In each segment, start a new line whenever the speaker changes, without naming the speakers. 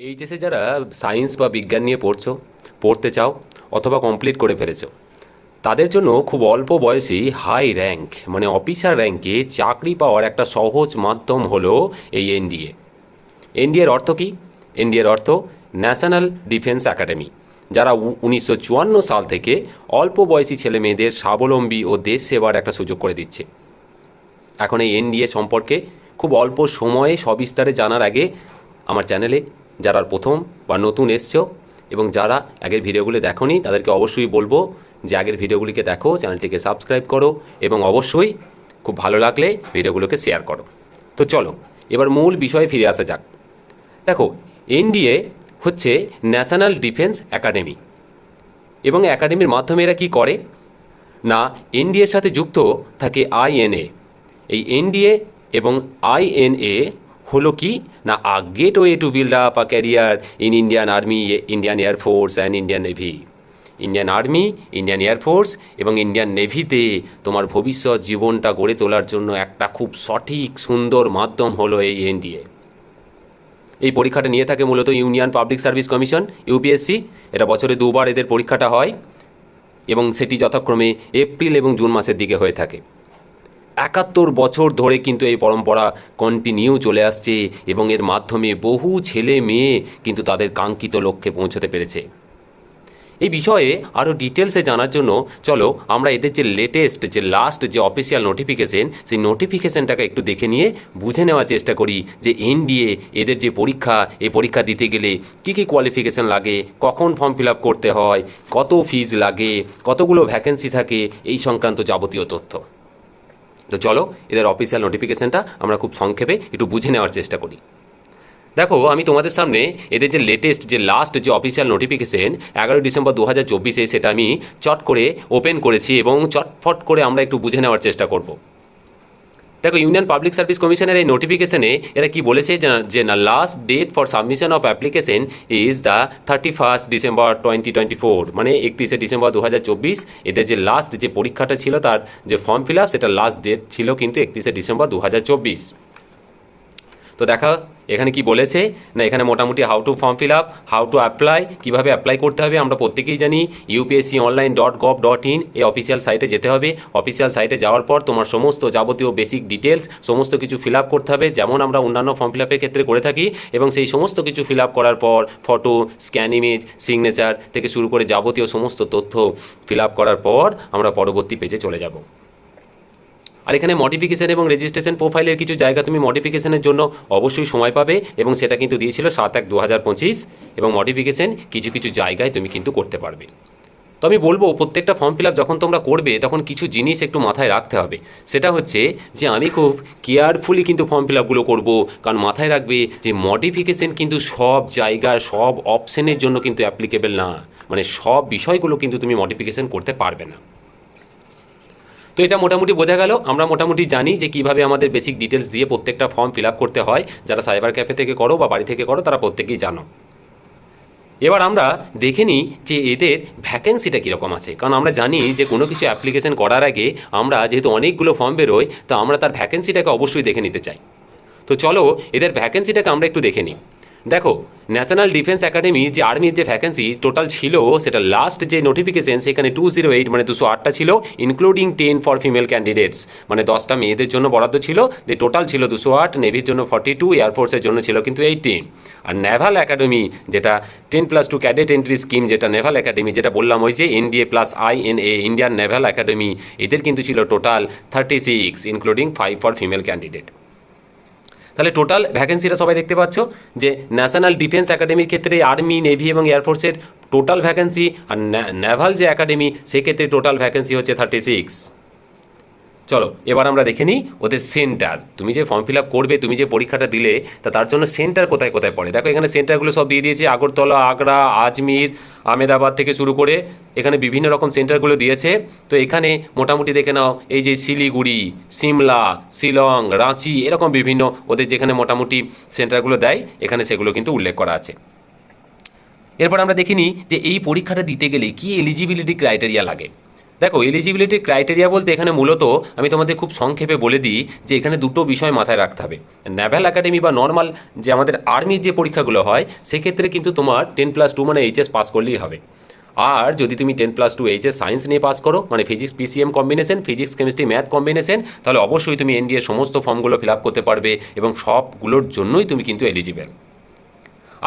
এইচএসে যারা সায়েন্স বা বিজ্ঞান নিয়ে পড়তে চাও অথবা কমপ্লিট করে ফেলেছো, তাদের জন্য খুব অল্প বয়সেই হাই র্যাঙ্ক মানে অফিসার র্যাঙ্কে চাকরি পাওয়ার একটা সহজ মাধ্যম হলো এই এনডিএ। এনডিএর অর্থ কী? এনডিএর অর্থ ন্যাশনাল ডিফেন্স একাডেমি, যারা 1954 সাল থেকে অল্প বয়সী ছেলে মেয়েদের স্বাবলম্বী ও দেশ সেবার একটা সুযোগ করে দিচ্ছে। এখন এই এনডিএ সম্পর্কে খুব অল্প সময়ে সবিস্তারে জানার আগে আমার চ্যানেলে যারা প্রথম বা নতুন এসছো এবং যারা আগের ভিডিওগুলি দেখোনি তাদেরকে অবশ্যই বলবো যে আগের ভিডিওগুলিকে দেখো, চ্যানেলটিকে সাবস্ক্রাইব করো এবং অবশ্যই খুব ভালো লাগলে ভিডিওগুলোকে শেয়ার করো। তো চলো এবার মূল বিষয়ে ফিরে আসা যাক। দেখো, এনডিএ হচ্ছে ন্যাশনাল ডিফেন্স একাডেমি এবং একাডেমির মাধ্যমে এরা কী করে না, এনডিএর সাথে যুক্ত থাকে আইএনএ। এই এনডিএ এবং আইএনএ হলো কি না, gateway to build up a career in Indian army, Indian air force and Indian navy. Indian army, Indian air force এবং ইন্ডিয়ান নেভিতে তোমার ভবিষ্যৎ জীবনটা গড়ে তোলার জন্য একটা খুব সঠিক সুন্দর মাধ্যম হলো এই এনডিএ। এই পরীক্ষাটা নিয়ে থাকে মূলত union public service commission, UPSC. এটা বছরে দুবার এদের পরীক্ষাটা হয় এবং সেটি যথাক্রমে এপ্রিল এবং জুন মাসের দিকে হয়ে থাকে। 71 বছর ধরে কিন্তু এই পরম্পরা কন্টিনিউ চলে আসছে এবং এর মাধ্যমে বহু ছেলে মেয়ে কিন্তু তাদের কাঙ্ক্ষিত লক্ষ্যে পৌঁছতে পেরেছে। এই বিষয়ে আরও ডিটেলসে জানার জন্য চলো আমরা এদের যে লেটেস্ট যে লাস্ট যে অফিসিয়াল নোটিফিকেশন, সেই নোটিফিকেশনটাকে একটু দেখে নিয়ে বুঝে নেওয়ার চেষ্টা করি যে এনডিএ এদের যে পরীক্ষা, এই পরীক্ষা দিতে গেলে কী কী কোয়ালিফিকেশান লাগে, কখন ফর্ম ফিল আপ করতে হয়, কত ফিজ লাগে, কতগুলো ভ্যাকেন্সি থাকে, এই সংক্রান্ত যাবতীয় তথ্য। তো চলো এদের অফিসিয়াল নোটিফিকেশানটা আমরা খুব সংক্ষেপে একটু বুঝে নেওয়ার চেষ্টা করি। দেখো, আমি তোমাদের সামনে এদের যে লেটেস্ট যে লাস্ট যে অফিসিয়াল নোটিফিকেশন 11 ডিসেম্বর 2024 সেটা আমি চট করে ওপেন করেছি এবং চটফট করে আমরা একটু বুঝে নেওয়ার চেষ্টা করব। দেখো, ইউনিয়ন পাবলিক সার্ভিস কমিশনের এই নোটিফিকেশনে এরা কি বলেছে যে না, last date for submission of application is the 31 December 2024, মানে 31 ডিসেম্বর 2024 এদের যে লাস্ট যে পরীক্ষাটা ছিল তার যে ফর্ম ফিল আপ, সেটা লাস্ট ডেট ছিল কিন্তু 31 ডিসেম্বর 2024। তো দেখা এখানে কি বলেছে না, এখানে মোটামুটি how to form fill up, how to apply, কীভাবে অ্যাপ্লাই করতে হবে আমরা প্রত্যেকেই জানি। upsconline.gov.in এই অফিসিয়াল সাইটে যেতে হবে। অফিসিয়াল সাইটে যাওয়ার পর তোমার সমস্ত যাবতীয় বেসিক ডিটেলস সমস্ত কিছু ফিল আপ করতে হবে, যেমন আমরা অন্যান্য ফর্ম ফিল আপের ক্ষেত্রে করে থাকি। এবং সেই সমস্ত কিছু ফিল আপ করার পর ফটো, স্ক্যান ইমেজ, সিগনেচার থেকে শুরু করে যাবতীয় সমস্ত তথ্য ফিল আপ করার পর আমরা পরবর্তী পেজে চলে যাব। আর এখানে মডিফিকেশান এবং রেজিস্ট্রেশন প্রোফাইলের কিছু জায়গা তুমি মডিফিকেশানের জন্য অবশ্যই সময় পাবে এবং সেটা কিন্তু দিয়েছিল 7/1/2025 এবং মডিফিকেশান কিছু কিছু জায়গায় তুমি কিন্তু করতে পারবে। তো আমি বলবো প্রত্যেকটা ফর্ম ফিল আপ যখন তোমরা করবে তখন কিছু জিনিস একটু মাথায় রাখতে হবে। সেটা হচ্ছে যে আমি খুব কেয়ারফুলি কিন্তু ফর্ম ফিল আপগুলো করবো, কারণ মাথায় রাখবে যে মডিফিকেশান কিন্তু সব জায়গার সব অপশানের জন্য কিন্তু অ্যাপ্লিকেবল না, মানে সব বিষয়গুলো কিন্তু তুমি মডিফিকেশান করতে পারবে না। তো এটা মোটামুটি বোঝা গেল। আমরা মোটামুটি জানি যে কীভাবে আমাদের বেসিক ডিটেলস দিয়ে প্রত্যেকটা ফর্ম ফিল আপ করতে হয়। যারা সাইবার ক্যাফে থেকে করো বা বাড়ি থেকে করো তারা প্রত্যেকেই জানো। এবার আমরা দেখে নিই যে এদের ভ্যাকেন্সিটা কীরকম আছে, কারণ আমরা জানি যে কোনো কিছু অ্যাপ্লিকেশন করার আগে আমরা যেহেতু অনেকগুলো ফর্ম বেরোয়, তো আমরা তার ভ্যাকেন্সিটাকে অবশ্যই দেখে নিতে চাই। তো চলো এদের ভ্যাকেন্সিটাকে আমরা একটু দেখে নিই। দেখো, ন্যাশনাল ডিফেন্স একাডেমি যে আর্মির যে ভ্যাকেন্সি টোটাল ছিল, সেটা লাস্ট যে নোটিফিকেশন সেখানে 208 মানে 208টা ছিল, ইনক্লুডিং 10 ফর ফিমেল ক্যান্ডিডেটস, মানে 10টা মেয়েদের জন্য বরাদ্দ ছিল। যে টোটাল ছিল 208, নেভির জন্য 42, এয়ারফোর্সের জন্য ছিল কিন্তু 18। আর নেভাল একাডেমি যেটা 10+2 ক্যাডেট এন্ট্রি স্কিম, যেটা নেভাল একাডেমি যেটা বললাম ওই যে NDA plus INA Indian Naval academy, এদের কিন্তু ছিল total 36 including 5 for female candidate. তাহলে টোটাল ভ্যাকেন্সিটা সবাই দেখতে পাচ্ছ যে ন্যাশনাল ডিফেন্স একাডেমির ক্ষেত্রে আর্মি, নেভি এবং এয়ারফোর্সের টোটাল ভ্যাকেন্সি, আর নেভাল যে একাডেমি সেক্ষেত্রে টোটাল ভ্যাকেন্সি হচ্ছে 36। চলো এবার আমরা দেখে নিই ওদের সেন্টার। তুমি যে ফর্ম ফিল আপ করবে, তুমি যে পরীক্ষাটা দিলে, তার জন্য সেন্টার কোথায় কোথায় পড়ে। দেখো এখানে সেন্টারগুলো সব দিয়ে দিয়েছে, আগরতলা, আগ্রা, আজমির, আহমেদাবাদ থেকে শুরু করে এখানে বিভিন্ন রকম সেন্টারগুলো দিয়েছে। তো এখানে মোটামুটি দেখে নাও, এই যে শিলিগুড়ি, সিমলা, শিলং, রাঁচি, এরকম বিভিন্ন ওদের যেখানে মোটামুটি সেন্টারগুলো দেয় এখানে সেগুলো কিন্তু উল্লেখ করা আছে। এরপর আমরা দেখে নিই যে এই পরীক্ষাটা দিতে গেলে কী এলিজিবিলিটি ক্রাইটেরিয়া লাগে। দেখো এলিজিবিলিটি ক্রাইটেরিয়া বলতে এখানে মূলত আমি তোমাদের খুব সংক্ষেপে বলে দিই যে এখানে দুটো বিষয় মাথায় রাখতে হবে। ন্যাভাল একাডেমি বা নর্মাল যে আমাদের আর্মির যে পরীক্ষাগুলো হয় সেক্ষেত্রে কিন্তু তোমার 10+2 মানে এইচএস পাস করলেই হবে। আর যদি তুমি 10+2 এইচএস সায়েন্স নিয়ে পাস করো, মানে physics PCM combination, physics chemistry math combination, তাহলে অবশ্যই তুমি এনডিএ সমস্ত ফর্মগুলো ফিল আপ করতে পারবে এবং সবগুলোর জন্যই তুমি কিন্তু এলিজিবল।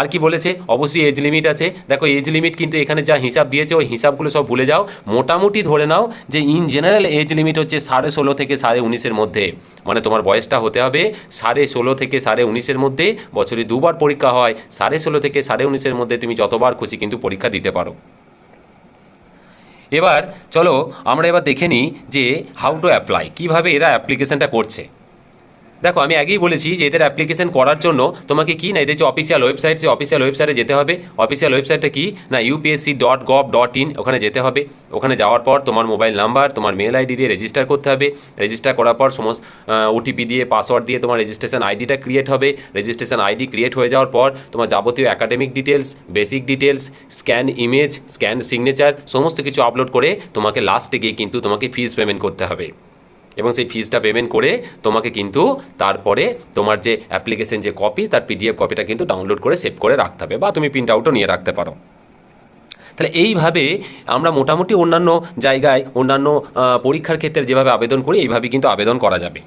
আর কি বলেছে, অবশ্যই এজ লিমিট আছে। দেখো এজ লিমিট কিন্তু এখানে যা হিসাব দিয়েছে ওই হিসাবগুলো সব ভুলে যাও, মোটামুটি ধরে নাও যে ইন জেনারেল এজ লিমিট হচ্ছে 16.5 থেকে 19.5 মধ্যে, মানে তোমার বয়সটা হতে হবে 16.5 থেকে 19.5 মধ্যে। বছরে 2বার পরীক্ষা হয়, 16.5 থেকে 19.5 মধ্যে তুমি যতবার খুশি কিন্তু পরীক্ষা দিতে পারো। এবার চলো আমরা এবার দেখে নিই যে হাউ টু অ্যাপ্লাই, কীভাবে এরা অ্যাপ্লিকেশনটা করছে। দেখো আমি আগেই বলেছি যে এদের অ্যাপ্লিকেশন করার জন্য তোমাকে কি না, এদের যে অফিসিয়াল ওয়েবসাইট, সেই অফিসিয়াল ওয়েবসাইটে যেতে হবে। অফিসিয়াল ওয়েবসাইটটা কি না, upsc.gov.in, ওখানে যেতে হবে। ওখানে যাওয়ার পর তোমার মোবাইল নাম্বার, তোমার মেল আইডি দিয়ে রেজিস্টার করতে হবে। রেজিস্টার করার পর সমস্ত ওটিপি দিয়ে, পাসওয়ার্ড দিয়ে তোমার রেজিস্ট্রেশন আইডিটা ক্রিয়েট হবে। রেজিস্ট্রেশন আইডি ক্রিয়েট হয়ে যাওয়ার পর তোমার যাবতীয় academic details, basic details, scan image, scan signature সমস্ত কিছু আপলোড করে তোমাকে লাস্টে গিয়ে কিন্তু তোমাকে ফিস পেমেন্ট করতে হবে। এবং সেই ফিসটা পেমেন্ট করে তোমাকে কিন্তু তারপরে তোমার যে অ্যাপ্লিকেশন যে কপি, তার পিডিএফ কপিটা কিন্তু ডাউনলোড করে সেভ করে রাখতে হবে, বা তুমি প্রিন্ট আউটও নিয়ে রাখতে পারো। তাহলে এইভাবে আমরা মোটামুটি অন্যান্য জায়গায়, অন্যান্য পরীক্ষার ক্ষেত্রে যেভাবে আবেদন করি এইভাবে কিন্তু আবেদন করা যাবে।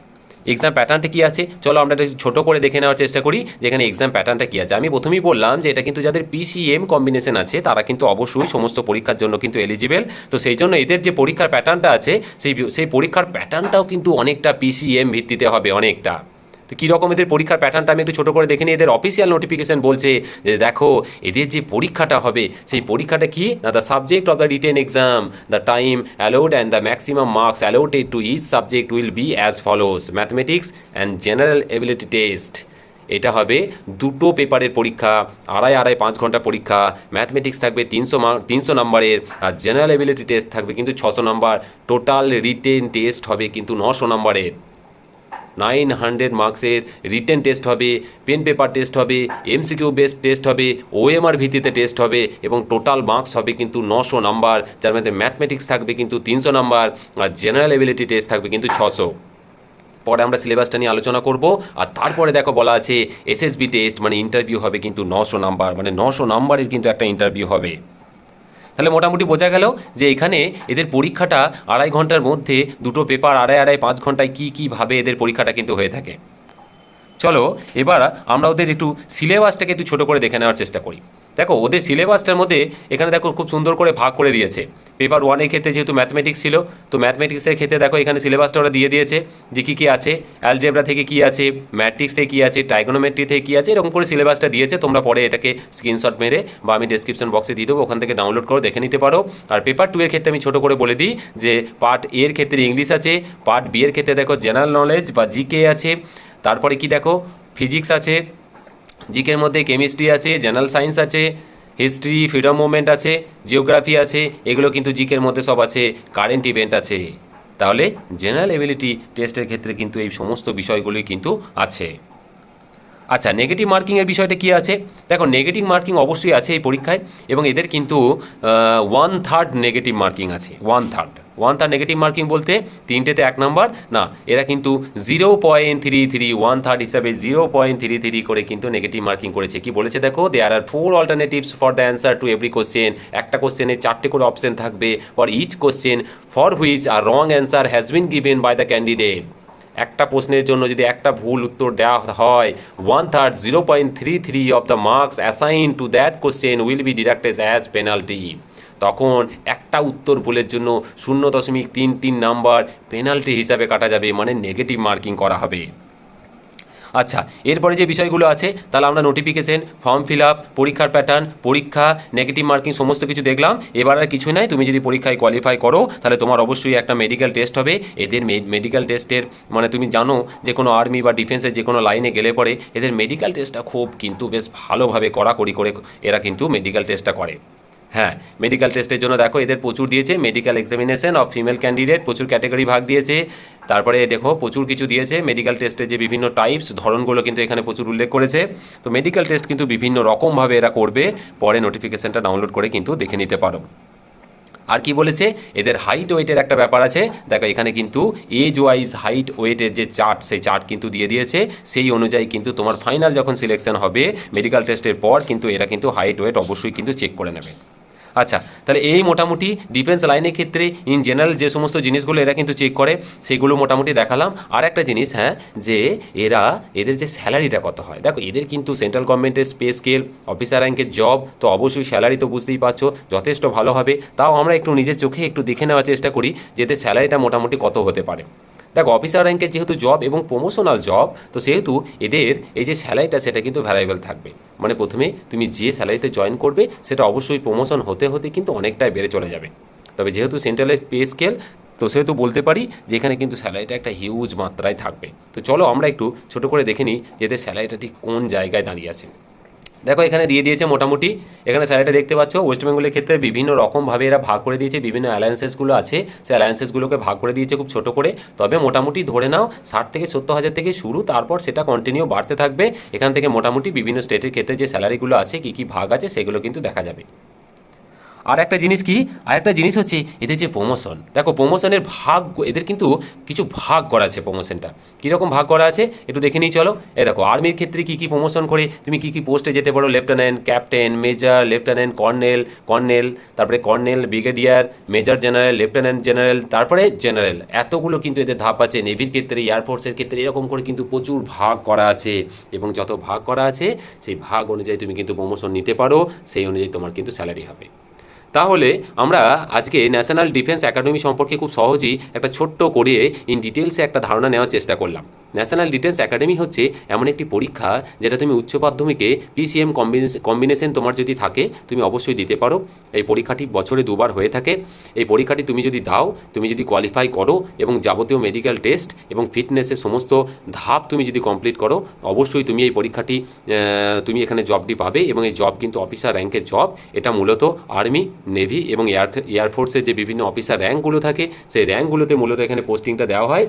এক্সাম প্যাটার্নটা কী আছে চলো আমরা একটু ছোটো করে দেখে নেওয়ার চেষ্টা করি যে এখানে এক্সাম প্যাটার্নটা কী আছে। আমি প্রথমেই বললাম যে এটা কিন্তু যাদের পিসিএম কম্বিনেশন আছে তারা কিন্তু অবশ্যই সমস্ত পরীক্ষার জন্য কিন্তু এলিজিবল। তো সেই জন্য এদের যে পরীক্ষার প্যাটার্নটা আছে সেই পরীক্ষার প্যাটার্নটাও কিন্তু অনেকটা পিসিএম ভিত্তিতে হবে, অনেকটা। তো কীরকম এদের পরীক্ষার প্যাটার্নটা আমি একটু ছোটো করে দেখে নিই। এদের অফিসিয়াল নোটিফিকেশন বলছে যে দেখো এদের যে পরীক্ষাটা হবে সেই পরীক্ষাটা কি না, the subject of the written exam, the time allowed and the maximum marks allotted to each subject will be as follows: mathematics and general ability test. এটা হবে দুটো পেপারের পরীক্ষা, 2.5 ঘন্টা পরীক্ষা। ম্যাথমেটিক্স থাকবে 300 নম্বরের, আর জেনারেল এবিলিটি টেস্ট থাকবে কিন্তু 600 নম্বর। টোটাল রিটেন টেস্ট হবে কিন্তু 900 নম্বরের। 900 মার্কসের রিটেন টেস্ট হবে, পেন পেপার টেস্ট হবে, এমসিকিউ বেসড টেস্ট হবে, ওএমআর ভিত্তিতে টেস্ট হবে, এবং টোটাল মার্কস হবে কিন্তু 900 নাম্বার, যার মধ্যে ম্যাথমেটিক্স থাকবে কিন্তু 300 নাম্বার, আর জেনারেল এবিলিটি টেস্ট থাকবে কিন্তু 600। পরে আমরা সিলেবাসটা নিয়ে আলোচনা করব। আর তারপরে দেখো বলা আছে এসএসবি টেস্ট, মানে ইন্টারভিউ হবে কিন্তু 900 নাম্বার, মানে 900 নাম্বারের কিন্তু একটা ইন্টারভিউ হবে। তাহলে মোটামুটি বোঝা গেল যে এখানে এদের পরীক্ষাটা 2.5 ঘন্টার মধ্যে, দুটো পেপার 2.5 ঘন্টায় কীভাবে এদের পরীক্ষাটা কিন্তু হয়ে থাকে। চলো এবার আমরা ওদের একটু সিলেবাসটাকে একটু ছোটো করে দেখে নেওয়ার চেষ্টা করি। দেখো ওদের সিলেবাসটার মধ্যে এখানে দেখো খুব সুন্দর করে ভাগ করে দিয়েছে। পেপার 1-এর ক্ষেত্রে যেহেতু ম্যাথমেটিক্স ছিল, তো ম্যাথমেটিক্সের ক্ষেত্রে দেখো এখানে সিলেবাসটা ওরা দিয়ে দিয়েছে যে কী কী আছে, অ্যালজেব্রা থেকে কী আছে, ম্যাট্রিক্স থেকে কী আছে, ট্রাইগোনোমেট্রি থেকে কী আছে, এরকম করে সিলেবাসটা দিয়েছে। তোমরা পরে এটাকে স্ক্রিনশট মেরে বা আমি ডেসক্রিপশন বক্সে দিয়ে দেবো, ওখান থেকে ডাউনলোড করে দেখে নিতে পারো। আর পেপার 2-এর ক্ষেত্রে আমি ছোটো করে বলে দিই যে পার্ট এর ক্ষেত্রে ইংলিশ আছে, পার্ট বি এর ক্ষেত্রে দেখো জেনারেল নলেজ বা জিকে আছে, তারপরে কি দেখো ফিজিক্স আছে, জিকের মধ্যে কেমিস্ট্রি আছে, জেনারেল সায়েন্স আছে, হিস্ট্রি, ফ্রিডম মুভমেন্ট আছে, জিওগ্রাফি আছে, এগুলো কিন্তু জিকের মধ্যে সব আছে, কারেন্ট ইভেন্ট আছে। তাহলে জেনারেল এবিলিটি টেস্টের ক্ষেত্রে কিন্তু এই সমস্ত বিষয়গুলোই কিন্তু আছে। আচ্ছা, নেগেটিভ মার্কিংয়ের বিষয়টা কী আছে? দেখো নেগেটিভ মার্কিং অবশ্যই আছে এই পরীক্ষায়, এবং এদের কিন্তু 1/3 নেগেটিভ মার্কিং আছে। 1/3 নেগেটিভ মার্কিং বলতে 3টেতে 1 নাম্বার না, এরা কিন্তু 0.33 1/3 হিসাবে 0.33 করে কিন্তু নেগেটিভ মার্কিং করেছে। কি বলেছে দেখো, there are 4 alternatives for the answer to every question. একটা কোশ্চেনে 4টে করে অপশন থাকবে for each question for which are wrong answer has been given by the candidate. একটা প্রশ্নের জন্য যদি একটা ভুল উত্তর দেওয়া হয়, 1/3 0.33 of the marks assign to that question will be deducted as penalty. তখন একটা উত্তর ভুলের জন্য 0.33 নাম্বার পেনাল্টি হিসাবে কাটা যাবে, মানে নেগেটিভ মার্কিং করা হবে। আচ্ছা, এরপরে যে বিষয়গুলো আছে তাহলে আমরা নোটিফিকেশন, ফর্ম ফিল আপ, পরীক্ষার প্যাটার্ন, পরীক্ষা, নেগেটিভ মার্কিং সমস্ত কিছু দেখলাম। এবার আর কিছু নাই, তুমি যদি পরীক্ষায় কোয়ালিফাই করো তাহলে তোমার অবশ্যই একটা মেডিকেল টেস্ট হবে। এদের মেডিকেল টেস্টের মানে তুমি জানো যে কোনো আর্মি বা ডিফেন্সের যে কোনো লাইনে গেলে পরে এদের মেডিকেল টেস্টটা খুব কিন্তু বেশ ভালোভাবে কড়াকড়ি করে এরা কিন্তু মেডিকেল টেস্টটা করে। হ্যাঁ, মেডিকেল টেস্টের জন্য দেখো এদের প্রচুর দিয়েছে, medical examination of female candidate, প্রচুর ক্যাটাগরি ভাগ দিয়েছে। তারপরে দেখো প্রচুর কিছু দিয়েছে, মেডিকেল টেস্টের যে বিভিন্ন টাইপস, ধরনগুলো কিন্তু এখানে প্রচুর উল্লেখ করেছে। তো মেডিকেল টেস্ট কিন্তু বিভিন্ন রকমভাবে এরা করবে, পরে নোটিফিকেশানটা ডাউনলোড করে কিন্তু দেখে নিতে পারো। আর কি বলেছে, এদের হাইট ওয়েটের একটা ব্যাপার আছে। দেখো এখানে কিন্তু এজ ওয়াইজ হাইট ওয়েটের যে চার্ট, সেই চার্ট কিন্তু দিয়ে দিয়েছে। সেই অনুযায়ী কিন্তু তোমার ফাইনাল যখন সিলেকশন হবে মেডিকেল টেস্টের পর, কিন্তু এরা কিন্তু হাইট ওয়েট অবশ্যই কিন্তু চেক করে নেবে। আচ্ছা, তাহলে এই মোটামুটি ডিফেন্স লাইনের ক্ষেত্রে ইন জেনারেল যে সমস্ত জিনিসগুলো এরা কিন্তু চেক করে সেগুলো মোটামুটি দেখালাম। আর একটা জিনিস, হ্যাঁ, যে এদের যে স্যালারিটা কত হয়, দেখো এদের কিন্তু সেন্ট্রাল গভর্নমেন্টের পে স্কেল, অফিসার র্যাঙ্কের জব, তো অবশ্যই স্যালারি তো বুঝতেই পারছো যথেষ্ট ভালো হবে। তাও আমরা একটু নিজের চোখে একটু দেখে নেওয়ার চেষ্টা করি যে এদের স্যালারিটা মোটামুটি কত হতে পারে। দেখো অফিসার র্যাঙ্কের যেহেতু জব এবং প্রমোশনাল জব, তো সেহেতু এদের এই যে স্যালারিটা সেটা কিন্তু ভ্যারিয়েবল থাকবে। মানে প্রথমে তুমি যে স্যালারিতে জয়েন করবে সেটা অবশ্যই প্রমোশন হতে হতে কিন্তু অনেকটাই বেড়ে চলে যাবে। তবে যেহেতু সেন্ট্রালের পে স্কেল, তো সেহেতু বলতে পারি যে এখানে কিন্তু স্যালারিটা একটা হিউজ মাত্রায় থাকবে। তো চলো আমরা একটু ছোটো করে দেখে নিই যে এদের স্যালারিটা ঠিক কোন জায়গায় দাঁড়িয়ে আছে। দেখো এখানে দিয়ে দিয়েছে মোটামুটি, এখানে স্যালারিটা দেখতে পাচ্ছ। ওয়েস্ট বেঙ্গলের ক্ষেত্রে বিভিন্ন রকমভাবে এরা ভাগ করে দিয়েছে, বিভিন্ন অ্যালায়েন্সেসগুলো আছে সেই অ্যালায়েন্সেসগুলোকে ভাগ করে দিয়েছে খুব ছোটো করে। তবে মোটামুটি ধরে নাও 60 থেকে 70 হাজার থেকে শুরু, তারপর সেটা কন্টিনিউ বাড়তে থাকবে। এখান থেকে মোটামুটি বিভিন্ন স্টেটের ক্ষেত্রে যে স্যালারিগুলো আছে, কী কী ভাগ আছে, সেগুলো কিন্তু দেখা যাবে। আর একটা জিনিস কি, আর একটা জিনিস হচ্ছে এদের যে প্রমোশন। দেখো প্রমোশনের ভাগ, এদের কিন্তু কিছু ভাগ করা আছে প্রমোশনটা। কীরকম ভাগ করা আছে একটু দেখে নিই চলো। দেখো আর্মির ক্ষেত্রে কী কী প্রমোশন করে তুমি কী কী পোস্টে যেতে পারো, lieutenant, captain, major, lieutenant, colonel, তারপরে colonel, brigadier, major general, lieutenant general, তারপরে জেনারেল। এতগুলো কিন্তু এদের ধাপ আছে। নেভির ক্ষেত্রে, এয়ারফোর্সের ক্ষেত্রে এরকম করে কিন্তু প্রচুর ভাগ করা আছে। এবং যত ভাগ করা আছে সেই ভাগ অনুযায়ী তুমি কিন্তু প্রমোশন নিতে পারো, সেই অনুযায়ী তোমার কিন্তু স্যালারি হবে। তাহলে আমরা আজকে ন্যাশনাল ডিফেন্স একাডেমি সম্পর্কে খুব সহজেই একটা ছোট্ট করে ইন ডিটেলসে একটা ধারণা নেওয়ার চেষ্টা করলাম। ন্যাশনাল ডিফেন্স একাডেমি হচ্ছে এমন একটি পরীক্ষা যেটা তুমি উচ্চ মাধ্যমিকে পিসিএম কম্বিনেশন তোমার যদি থাকে তুমি অবশ্যই দিতে পারো। এই পরীক্ষাটি বছরে 2বার হয়ে থাকে। এই পরীক্ষাটি তুমি যদি দাও, তুমি যদি কোয়ালিফাই করো এবং যাবতীয় মেডিকেল টেস্ট এবং ফিটনেসের সমস্ত ধাপ তুমি যদি কমপ্লিট করো, অবশ্যই তুমি এই পরীক্ষাটি তুমি এখানে জবটি পাবে। এবং এই জব কিন্তু অফিসার র্যাঙ্কের জব। এটা মূলত আর্মি, নেভি এবং এয়ারফোর্সের যে বিভিন্ন অফিসার র্যাঙ্কগুলো থাকে সেই র্যাঙ্কগুলোতে মূলত এখানে পোস্টিংটা দেওয়া হয়।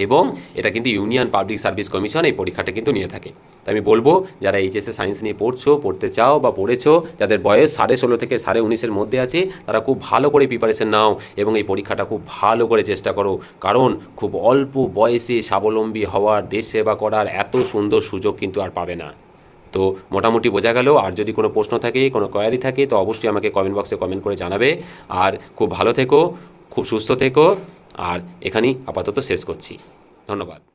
এবং এটা কিন্তু ইউনিয়ন পাবলিক সার্ভিস কমিশন এই পরীক্ষাটা কিন্তু নিয়ে থাকে। তাই আমি বলবো যারা এইচএসএ সায়েন্স নিয়ে পড়তে চাও বা পড়েছো, যাদের বয়স 16.5 থেকে 19.5-এর মধ্যে আছে, তারা খুব ভালো করে প্রিপারেশন নাও এবং এই পরীক্ষাটা খুব ভালো করে চেষ্টা করো। কারণ খুব অল্প বয়সে স্বাবলম্বী হওয়ার, দেশ সেবা করার এত সুন্দর সুযোগ কিন্তু আর পাবে না। তো মোটামুটি বোঝা গেল। আর যদি কোনো প্রশ্ন থাকে, কোনো কোয়ারি থাকে, তো অবশ্যই আমাকে কমেন্ট বক্সে কমেন্ট করে জানাবে। আর খুব ভালো থেকো, খুব সুস্থ থেকো। আর এখানেই আপাতত শেষ করছি। ধন্যবাদ।